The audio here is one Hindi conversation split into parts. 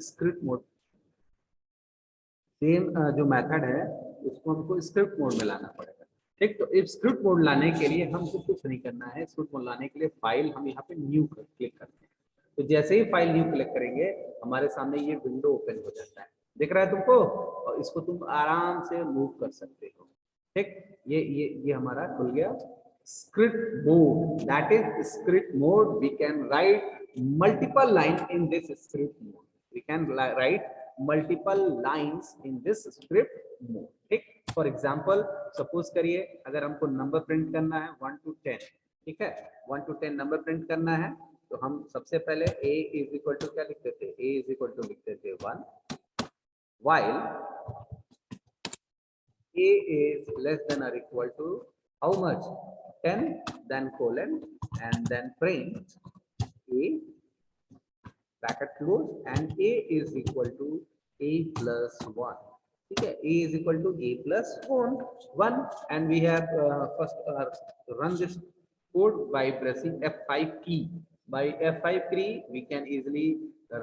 स्क्रिप्ट मोड, सेम जो मेथड है उसको हमको स्क्रिप्ट मोड में लाना पड़ेगा। ठीक, तो इस स्क्रिप्ट मोड लाने के लिए हमको कुछ नहीं करना है। स्क्रिप्ट मोड लाने के लिए फाइल हम यहाँ पे न्यू क्लिक करते हैं। तो जैसे ही फाइल न्यू क्लिक करेंगे हमारे सामने ये विंडो ओपन हो जाता है, दिख रहा है तुमको, और इसको तुम आराम से मूव कर सकते हो। ठीक, ये हमारा खुल गया script mode, that is script mode. We can write multiple line in this script mode, we can write multiple lines in this script mode. ठीक, फॉर एग्जाम्पल सपोज करिए अगर हमको नंबर प्रिंट करना है 1 to 10, ठीक है, 1 to 10 नंबर प्रिंट करना है, तो हम सबसे पहले a इज इक्वल टू क्या लिखते थे, a इज इक्वल टू लिखते थे 1, while a is less than or equal to how much, 10, then colon and then print a bracket close and a is equal to a plus 1. ठीक है, a is equal to a plus 1 and we have first run this code by pressing F5 key. By F5 key we can easily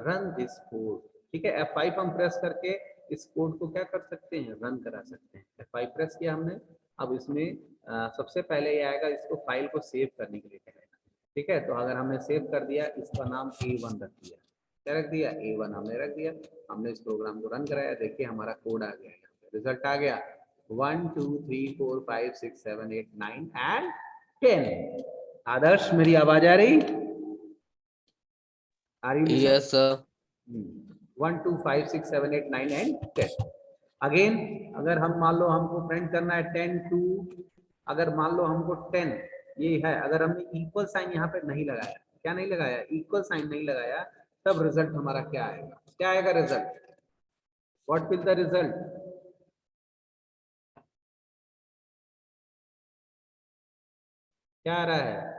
run this code. ठीक है, F5 हम प्रेस करके इस कोड को क्या कर सकते हैं, रन करा सकते हैं। F5 प्रेस किया हमने, अब इसमें सबसे पहले ये आएगा, इसको फाइल को सेव करने के लिए कहेगा। ठीक है, तो अगर हमने सेव कर दिया, इसका नाम A1 रख दिया, क्या रख दिया, A1 हमने रख दिया। हमने इस प्रोग्राम को रन कराया, देखिए हमारा कोड आ गया, रिजल्ट आ गया 1 2 3 4 5 6 7 8 9 एंड 10। आदर्श मेरी आवाज आ रही? Yes sir. 1 2 5 6 7 8 9 एंड 10। अगेन अगर हम मान लो हमको प्रिंट करना है 10 2, अगर मान लो हमको 10 ये है, अगर हमने इक्वल साइन यहाँ पे नहीं लगाया, क्या नहीं लगाया, इक्वल साइन नहीं लगाया, तब रिजल्ट हमारा क्या आएगा, क्या आएगा result, what will the result, क्या आ रहा है,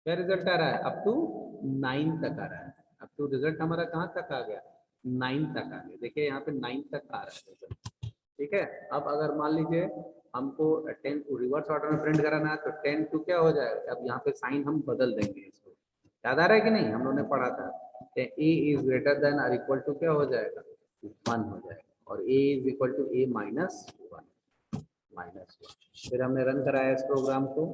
क्या रिजल्ट आ रहा है, अप टू 9 तक आ रहा है। अप टू रिजल्ट हमारा कहाँ तक आ गया, 9 तक आ गया। देखिए यहाँ पे 9 तक आ रहा है रिजल्ट। ठीक है, अब अगर मान लीजिए हमको 10 को रिवर्स ऑर्डर में प्रिंट कराना है, तो 10 टू क्या हो जाएगा, अब यहाँ पे साइन हम बदल देंगे इसको, याद आ रहा है कि नहीं, हम लोगों ने पढ़ा था ए इज ग्रेटर देन और इक्वल टू क्या हो जाएगा, 1 हो जाएगा, और A is equal to A minus 1। फिर हमने रन कराया इस प्रोग्राम को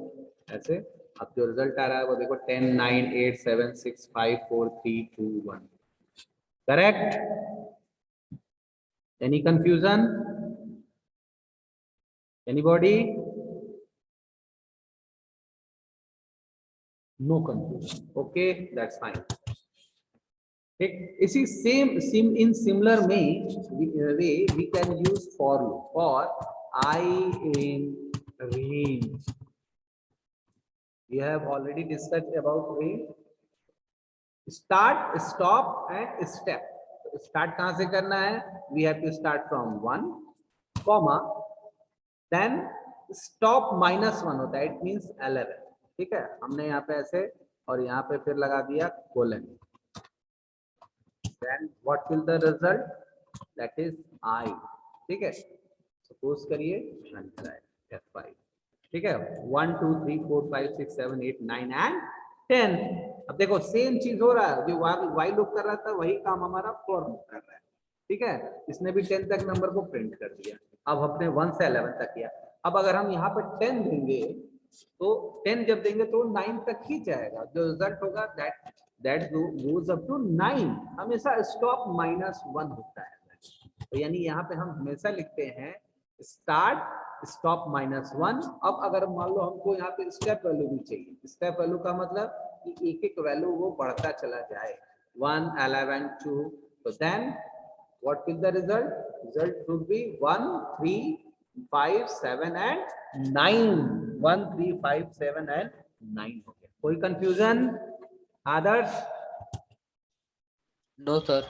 ऐसे, अब जो रिजल्ट आ रहा है वो देखो 10 9 8 7 6 5 4 3 2 1। Correct? Any confusion, anybody? No confusion, okay that's fine. ठीक, इसी same in similar way we can use for loop for i in range. We have already discussed about range. Start, stop and step. Start कहाँ से करना है, we have to start from 1, comma, then stop -1 होता है, it means 11। ठीक है, हमने यहाँ पे ऐसे और यहाँ पे फिर लगा दिया colon, then what will the result, that is I। ठीक है, सपोज करिए रन कराए F5। ठीक है, 1 2 3 4 5 6 7 8 9 एंड 10। अब देखो सेम चीज हो रहा है, जो वाई लूप कर रहा था वही काम हमारा फॉर लूप कर रहा है। ठीक है, इसने भी 10 तक नंबर को प्रिंट कर दिया, अब हमने 1 से 11 तक किया। अब अगर हम यहाँ पर 10 देंगे, तो 10 जब देंगे तो 9 तक ही जाएगा, जो रिजल्ट होगा दैट गोज अप टू 9। हमेशा स्टॉप -1 होता है, तो यानी यहाँ पे हम हमेशा लिखते हैं स्टार्ट स्टॉप -1। अब अगर मान लो हमको यहाँ पे स्टेप वैल्यू भी चाहिए, स्टेप वैल्यू का मतलब कि एक एक वैल्यू वो बढ़ता चला जाए, 1 11 2, तो then what will the result, result should be 1 3 5 7 and 9। 1 3 5 7 and 9 हो गया। कोई कंफ्यूजन आदर्श? No sir.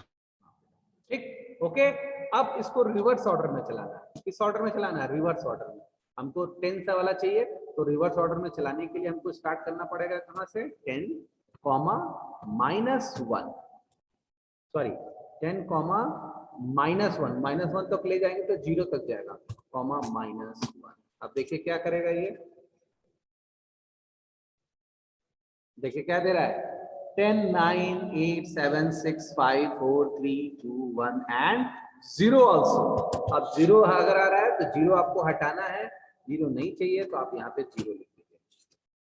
ठीक, ओके। अब इसको रिवर्स ऑर्डर में चलाना है, किस ऑर्डर में चलाना है, रिवर्स ऑर्डर में। हमको 10 सा वाला चाहिए, तो रिवर्स ऑर्डर में चलाने के लिए हमको स्टार्ट करना पड़ेगा कहां से, 10 कॉमा -1, सॉरी 10 कॉमा -1 तक ले जाएंगे तो 0 तक जाएगा, कॉमा -1। अब देखिए क्या करेगा ये, देखिए क्या दे रहा है 10 9 8 7 6 5 4 3 2 1 एंड 0 ऑल्सो। अब 0 अगर आ रहा है तो 0 आपको हटाना है, 0 नहीं चाहिए तो आप यहाँ पे 0 लिख दीजिए।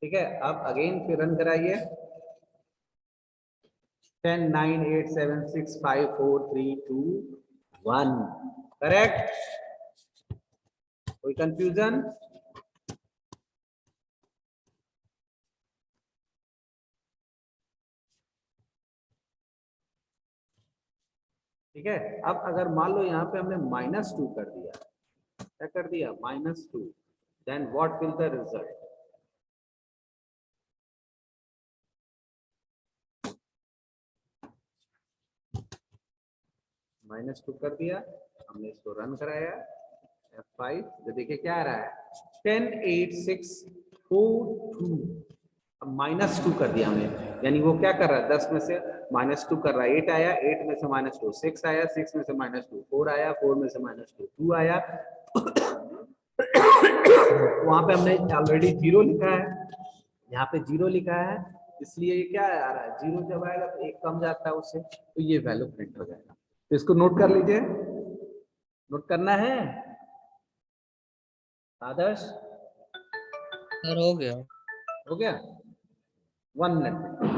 ठीक है, अब अगेन फिर रन कराइए 10 9 8 7 6 5 4 3 2 1। करेक्ट? कोई कंफ्यूजन? ठीक है, अब अगर मान लो यहाँ पे हमने -2 कर दिया, क्या कर दिया -2, then what will the result? -2 कर दिया, हमने इसको रन कराया F5, तो देखिए क्या आ रहा है 10 8 6 4 2। अब -2 कर दिया हमने, यानी वो क्या कर रहा है 10 में से -2 कर रहा है, 8 आया, 8 में से -2 6 आया, 6 में से -2 4 आया, 4 में से -2 2 आया। वहां पे हमने ऑलरेडी 0 लिखा है, यहाँ पे 0 लिखा है, इसलिए ये क्या आ रहा है 0 जब आएगा तो 1 कम जाता है उससे, तो ये वैल्यू प्रिंट हो जाएगा। तो इसको नोट कर लीजिए, नोट करना है आदर्श? सर हो गया। हो गया, 1 मिनट।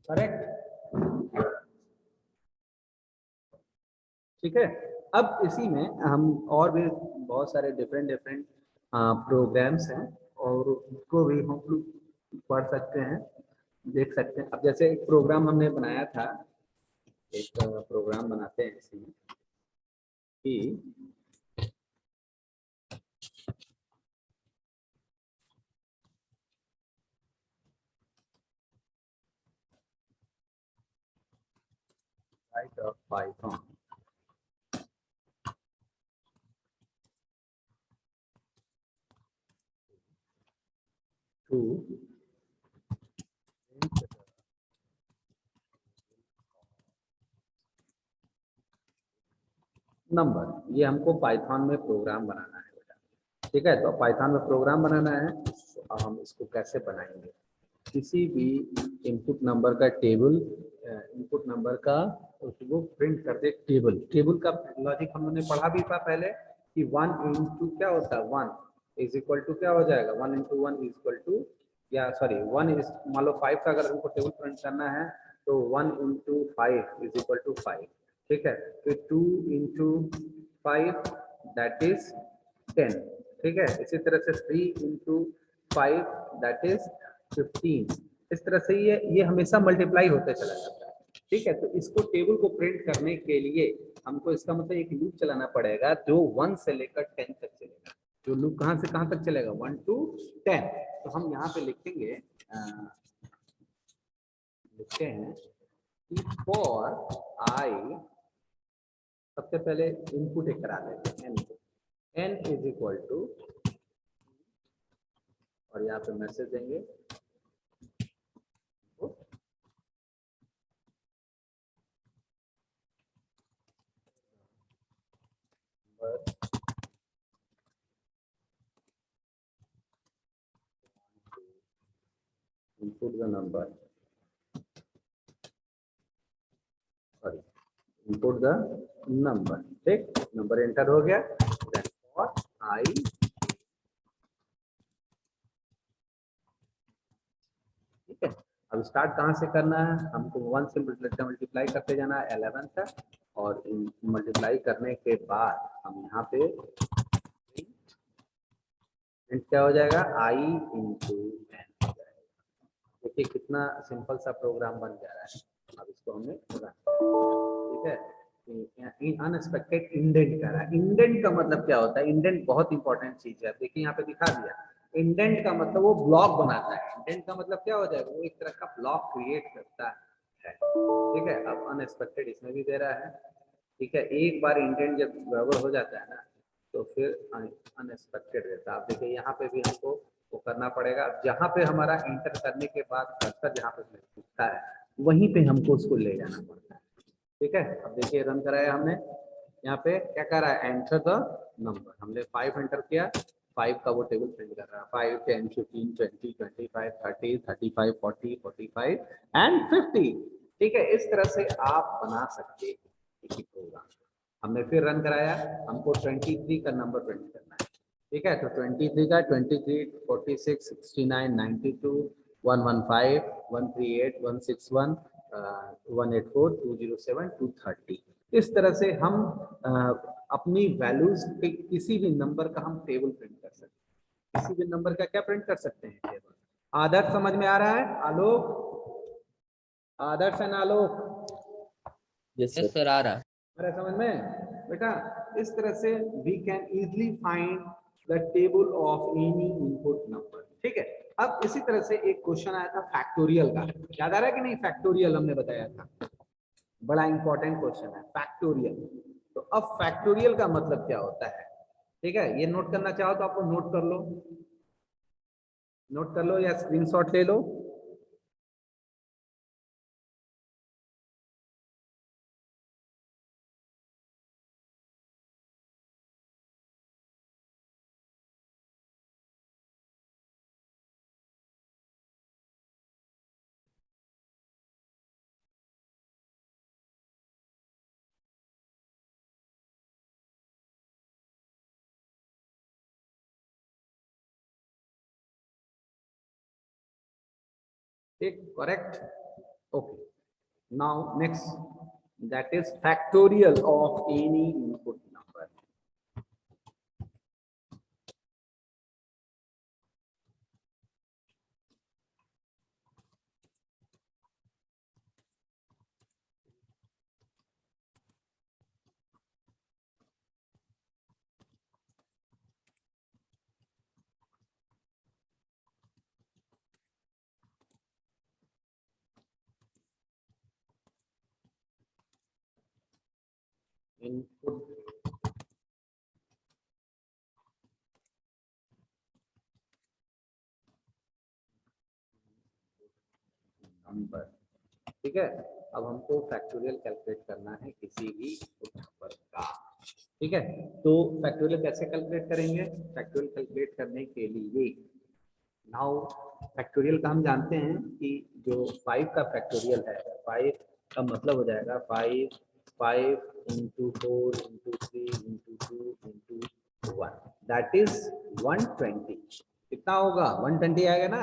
करेक्ट? ठीक है, अब इसी में हम और भी बहुत सारे डिफरेंट डिफरेंट प्रोग्राम्स हैं और उसको भी हम लोग पढ़ सकते हैं, देख सकते हैं। अब जैसे एक प्रोग्राम हमने बनाया था, एक प्रोग्राम बनाते हैं इसमें कि write of Python two number, ये हमको पाइथन में प्रोग्राम बनाना है बेटा। ठीक है, तो पाइथन में प्रोग्राम बनाना है, तो अब हम इसको कैसे बनाएंगे? किसी भी इनपुट नंबर का टेबल, इनपुट नंबर का उसको प्रिंट कर दे टेबल। टेबल का लॉजिक हम लोगों ने पढ़ा भी था पहले कि 1 इंटू क्या होता है 1 इज इक्वल टू क्या हो जाएगा 1 इंटू 1 इज इक्वल टू, या सॉरी 1 इज, मान लो 5 का अगर हमको टेबल प्रिंट करना है तो 1 इंटू 5 इज इक्वल टू 5। ठीक है, फिर 2 इंटू 5 दैट इज 10। ठीक है, इसी तरह से 3 इंटू 5 दैट इज 15। इस तरह से ये हमेशा मल्टीप्लाई होते चला जाता है। ठीक है, तो इसको टेबल को प्रिंट करने के लिए हमको इसका मतलब एक लूप चलाना पड़ेगा जो 1 से लेकर 10 तक चलेगा। जो लूप कहां से कहां तक चलेगा 1 to 10। तो हम यहाँ पे लिखेंगे, लिखते हैं कि फॉर आई, सबसे पहले इनपुट एक करा लेते हैं n को, n इज इक्वल टू और यहाँ पे मैसेज देंगे input the number, sorry, input the number, ठीक, नंबर एंटर हो गया, then for I, ठीक है। अब स्टार्ट कहाँ से करना है, हमको 1 से मल्टीप्लाई करते जाना है 11 तक, और मल्टीप्लाई करने के बाद हम यहाँ पे क्या हो जाएगा, I इंटू n हो जाएगा। देखिए कितना सिंपल सा प्रोग्राम बन जा रहा है। अब इसको हमने ठीक है, अनएक्सपेक्टेड इंडेंट कर रहा है। इंडेंट का मतलब क्या होता है, इंडेंट बहुत इंपॉर्टेंट चीज है। देखिए यहाँ पे दिखा दिया, इंडेंट का मतलब वो ब्लॉक बनाता है। इंडेंट का मतलब क्या हो जाएगा, वो एक तरह का ब्लॉक क्रिएट करता है, ठीक है। अब अनएक्सपेक्टेड इसमें भी दे रहा है, ठीक है। एक बार इंडेंट जब गड़बड़ हो जाता है ना, तो फिर अनएक्सपेक्टेड रहता है। आप देखिए यहाँ पे भी हमको वो करना पड़ेगा, जहाँ पे हमारा इंटर करने के बाद कर्सर जहाँ पे दिखता है वहीं पे हमको उसको ले जाना पड़ता है, ठीक है। अब देखिए रन कराया हमने, यहाँ पे क्या कर रहा है, एंटर द नंबर। हमने 5 एंटर किया, 5 का वो टेबल प्रिंट कर रहा है, 5 10 15 20 25 30 35 40 45 एंड 50, ठीक है। इस तरह से आप बना सकते हैं प्रोग्राम। हमने फिर रन कराया, हमको 23 का नंबर प्रिंट करना है, ठीक है। तो 23 का 23 46 69 92 115 138 161 184 207 230। इस तरह से हम अपनी वैल्यूज के किसी भी नंबर का हम टेबल प्रिंट कर सकते हैं। किसी भी नंबर का क्या प्रिंट कर सकते हैं, टेबल। आदर्श समझ में आ रहा है, Alok, Adarsh and Alok, yes sir आ रहा है। अरे समझ में बेटा, इस तरह से we can easily find the table of any input number, ठीक है। अब इसी तरह से एक क्वेश्चन आया था फैक्टोरियल का, याद आ रहा है कि नहीं, फैक्टोरियल हमने बताया था, बड़ा इंपॉर्टेंट क्वेश्चन है फैक्टोरियल। तो अब फैक्टोरियल का मतलब क्या होता है, ठीक है। ये नोट करना चाहो तो आपको नोट कर लो, नोट कर लो या स्क्रीनशॉट ले लो। ठीक, correct, okay. Now next, that is factorial of any input number. Input number, ठीक है। अब हमको फैक्टोरियल कैलकुलेट करना है किसी भी नंबर का, ठीक है। तो फैक्टोरियल कैसे कैलकुलेट करेंगे, फैक्टोरियल कैलकुलेट करने के लिए नाउ फैक्टोरियल का हम जानते हैं कि जो 5 का फैक्टोरियल है, 5 का मतलब हो जाएगा 5 5 into 4 into 3 into 2 into 1, that is 120। कितना होगा, 120 आएगा ना,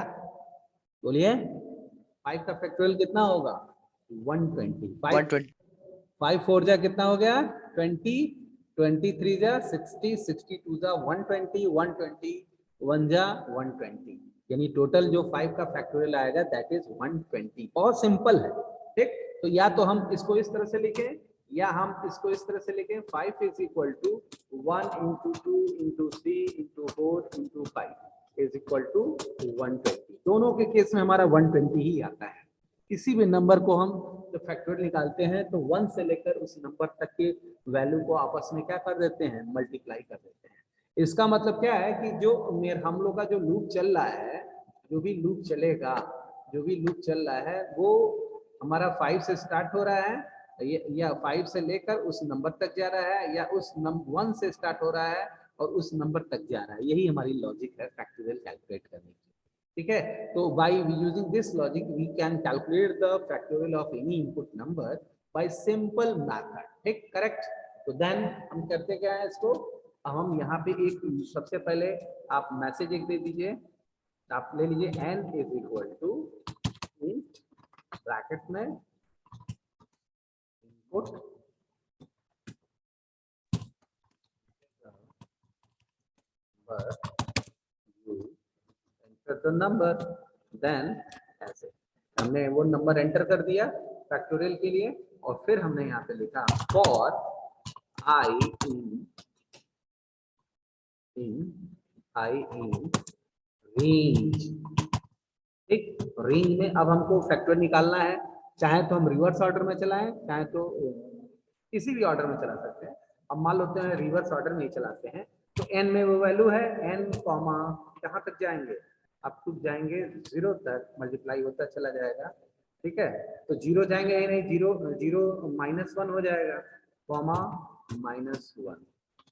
बोलिए। 5 का फैक्टोरियल कितना होगा, 120। 5 4 जा कितना हो गया, 20, 23 जा 60, 62 जा 120, 120 1 जा 120, यानी टोटल जो 5 का फैक्टोरियल आएगा दैट इज 120। बहुत सिंपल है, ठीक। तो या तो हम इसको इस तरह से लिखें या हम इसको इस तरह से लिखें, 5 is equal to 1 into 2 into 3 into 4 into 5 is equal to 120। दोनों के केस में हमारा 120 ही आता है। किसी भी नंबर को हम जब फैक्टोरियल निकालते हैं तो 1 से लेकर उस नंबर तक के वैल्यू को आपस में क्या कर देते हैं, मल्टीप्लाई कर देते हैं। इसका मतलब क्या है कि जो मेरे हम लोग का जो लूप चल रहा है, जो भी लूप चलेगा, जो भी लूप चल रहा है वो हमारा 5 से स्टार्ट हो रहा है, या 5 से लेकर उस नंबर तक जा रहा है, या उस 1 से स्टार्ट हो रहा है और उस नंबर तक जा रहा है। यही हमारी लॉजिक है फैक्टोरियल कैलकुलेट करने की। ठीक है, तो by using this logic we can calculate the factorial of any input number by simple method. ठीक, करेक्ट। तो देन हम करते क्या है इसको, अब हम यहाँ पे एक सबसे पहले आप मैसेज एक दे दीजिए, आप ले लीजिए n is equal to int bracket में input you enter the number, then ऐसे हमने वो नंबर एंटर कर दिया फैक्टोरियल के लिए, और फिर हमने यहाँ पे लिखा फॉर आई इन रेंज। ठीक, रेंज में अब हमको फैक्टोरियल निकालना है, चाहे तो हम रिवर्स ऑर्डर में चलाएं, चाहे तो किसी भी ऑर्डर में चला सकते हैं। अब मान लेते हैं रिवर्स ऑर्डर में चलाते हैं, तो n में वो वैल्यू है n कॉमा कहाँ तक जाएंगे, अब तक जाएंगे 0 तक, मल्टीप्लाई होता चला जाएगा। ठीक है, तो 0 जाएंगे नहीं, 0 0 -1 हो जाएगा, कॉमा -1।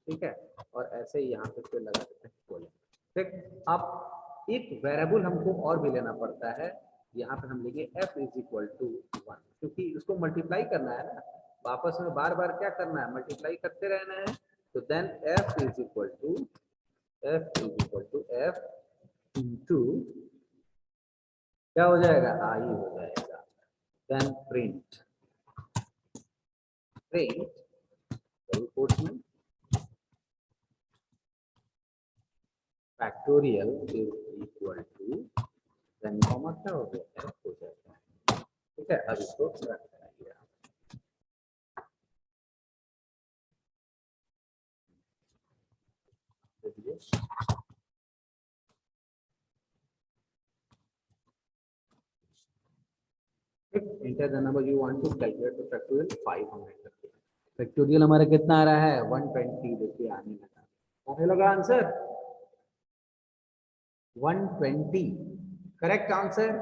ठीक है, और ऐसे ही यहाँ पे फिर लगा देते हैं। ठीक, अब एक वेरिएबल हमको और भी लेना पड़ता है, यहाँ पे हम लेंगे f इज इक्वल टू 1, क्योंकि उसको मल्टीप्लाई करना है ना, वापस में बार बार क्या करना है, मल्टीप्लाई करते रहना है। तो then f is equal to f into क्या हो जाएगा, आई हो जाएगा। देन प्रिंट डबल कोट्स में factorial is equal to, then comma क्या हो गया, f हो जाएगा। ठीक है, अब इसको रख कराइए आप। देखिए enter the number you want to calculate the factorial 5 हमने कर दिया। फैक्टोरियल हमारा कितना आ रहा है, 120। देखिए आने लगा, आने लगा answer 120। Correct answer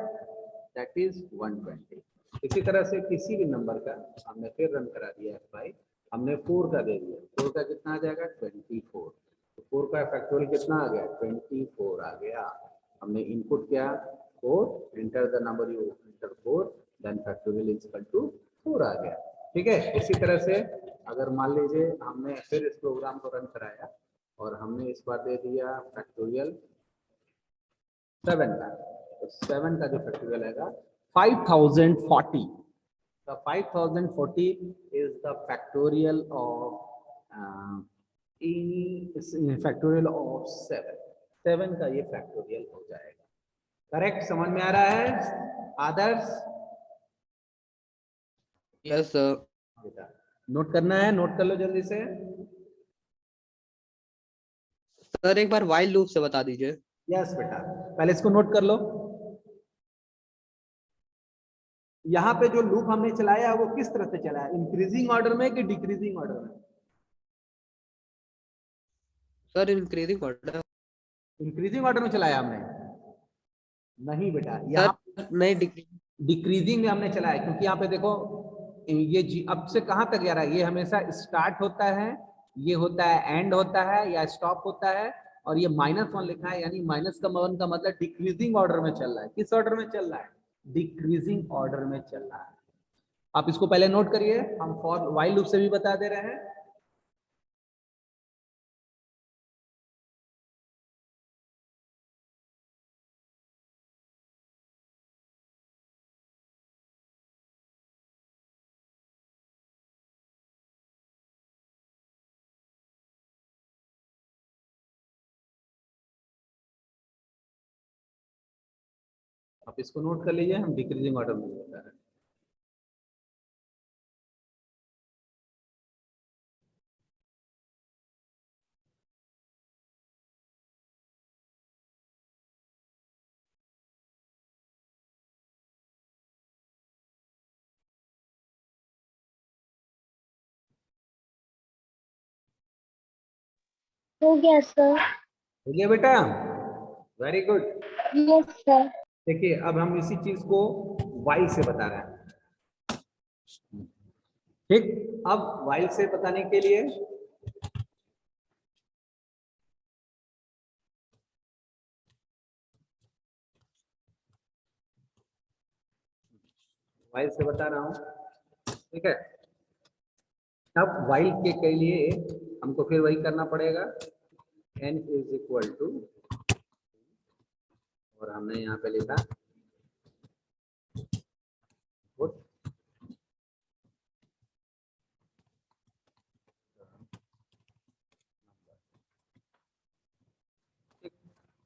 that is 120। इसी तरह से किसी भी नंबर का हमने फिर रन करा दिया f5, हमने 4 का दे दिया, 4 का कितना आ जाएगा 24, तो 4 का फैक्टोरियल कितना आ गया 24 आ गया। हमने इनपुट किया 4, enter the number you enter 4, then factorial is equal to 4 आ गया। ठीक है, इसी तरह से अगर मान लीजिए हमने फिर इस प्रोग्राम को रन कराया और हमने इस बार दे दिया फैक्टोरियल 7 का, तो 7 का जो फैक्टोरियल आएगा 5040। The 5040 is the factorial of factorial of 7। 7 का ये फैक्टोरियल हो जाएगा। करेक्ट, समझ में आ रहा है आदर्श? Yes sir. बेटा नोट करना है, नोट कर लो जल्दी से। सर एक बार while लूप से बता दीजिए। यस बेटा, पहले इसको नोट कर लो। यहाँ पे जो लूप हमने चलाया है वो किस तरह से चला है, इंक्रीजिंग ऑर्डर में कि डिक्रीजिंग ऑर्डर में? Sir increasing order. Increasing order में चलाया हमने? नहीं बेटा, सर यहाँ नहीं डिक्रीज। डिक्रीजिंग में हमने चलाया, क्योंकि यहाँ पे देखो ये अब से कहाँ तक जा रहा है, ये हमेशा स्टार्ट होता है, ये होता है एंड होता है या स्टॉप होता है, और ये -1 लिखा है, यानी -1 का मतलब डिक्रीजिंग ऑर्डर में चल रहा है। किस ऑर्डर में चल रहा है, डिक्रीजिंग ऑर्डर में चल रहा है। आप इसको पहले नोट करिए, हम फॉर व्हाइल लूप से भी बता दे रहे हैं। आप इसको नोट कर लीजिए, हम डिक्रीजिंग ऑर्डर में बता रहे हैं। हो गया सर। हो गया बेटा, वेरी गुड। Yes sir. देखिए अब हम इसी चीज को y से बता रहे हैं, ठीक। अब y से बताने के लिए y से बता रहा हूं, ठीक है। अब y के लिए हमको फिर वही करना पड़ेगा, n इज इक्वल टू, और हमने यहाँ पे लिखा put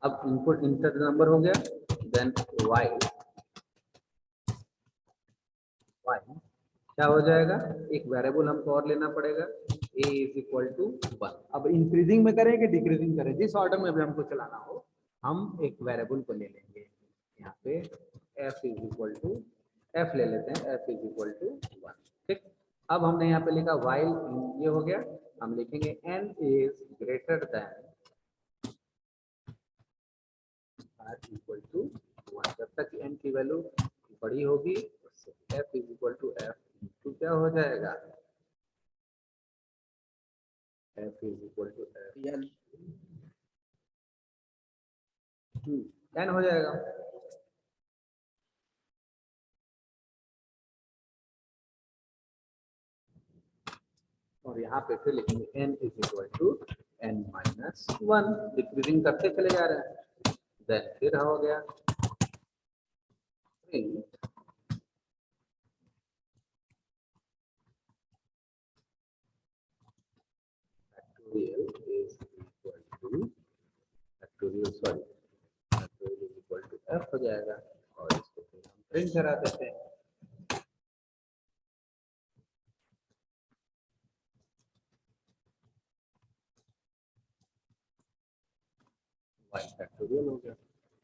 अब इनपुट इंटर नंबर हो गया, देन y क्या हो जाएगा, एक वेरिएबल हमको और लेना पड़ेगा, a इज इक्वल टू 1। अब इंक्रीजिंग में करें कि डिक्रीजिंग करें, जिस ऑर्डर में भी हमको चलाना हो, हम एक वेरिएबल को ले लेंगे। यहाँ पे f is equal to, f ले लेते हैं, f इज इक्वल टू 1, ठीक। अब हमने यहाँ पे लिखा while, ये हो गया। हम लिखेंगे n is greater than r equal to 1। जब तक n की वैल्यू बड़ी होगी, f is equal to f तो क्या हो जाएगा, f is equal to f n हो जाएगा। और यहाँ पे फिर लिखेंगे n is equal to n minus 1, decreasing करते चले जा रहे हैं। देन फिर हो गया factorial is equal to factorial, sorry factorial is equal to f हो जाएगा, और इसको फिर हम प्रिंट करा देते हैं। y फैक्टोरियल हो गया,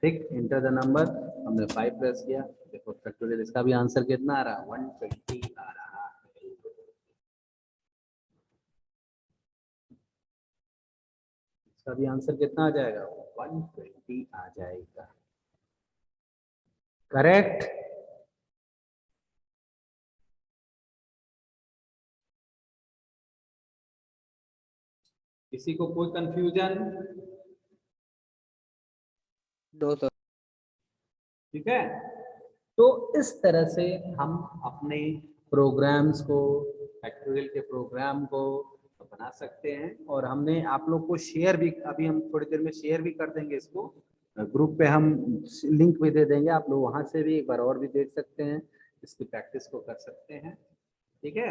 ठीक। इंटर द नंबर, हमने 5 प्रेस किया, देखो फैक्टोरियल, इसका भी आंसर कितना आ रहा है, 120 आ रहा है। इसका भी आंसर कितना आ जाएगा, 120 आ जाएगा, करेक्ट। किसी को कोई कंफ्यूजन, नो सर। ठीक है। तो इस तरह से हम अपने प्रोग्राम्स को, फैक्टोरियल के प्रोग्राम को बना सकते हैं। और हमने आप लोग को शेयर भी, अभी हम थोड़ी देर में शेयर भी कर देंगे इसको, ग्रुप पे हम लिंक भी दे देंगे, आप लोग वहां से भी एक बार और भी देख सकते हैं, इसकी प्रैक्टिस को कर सकते हैं, ठीक है।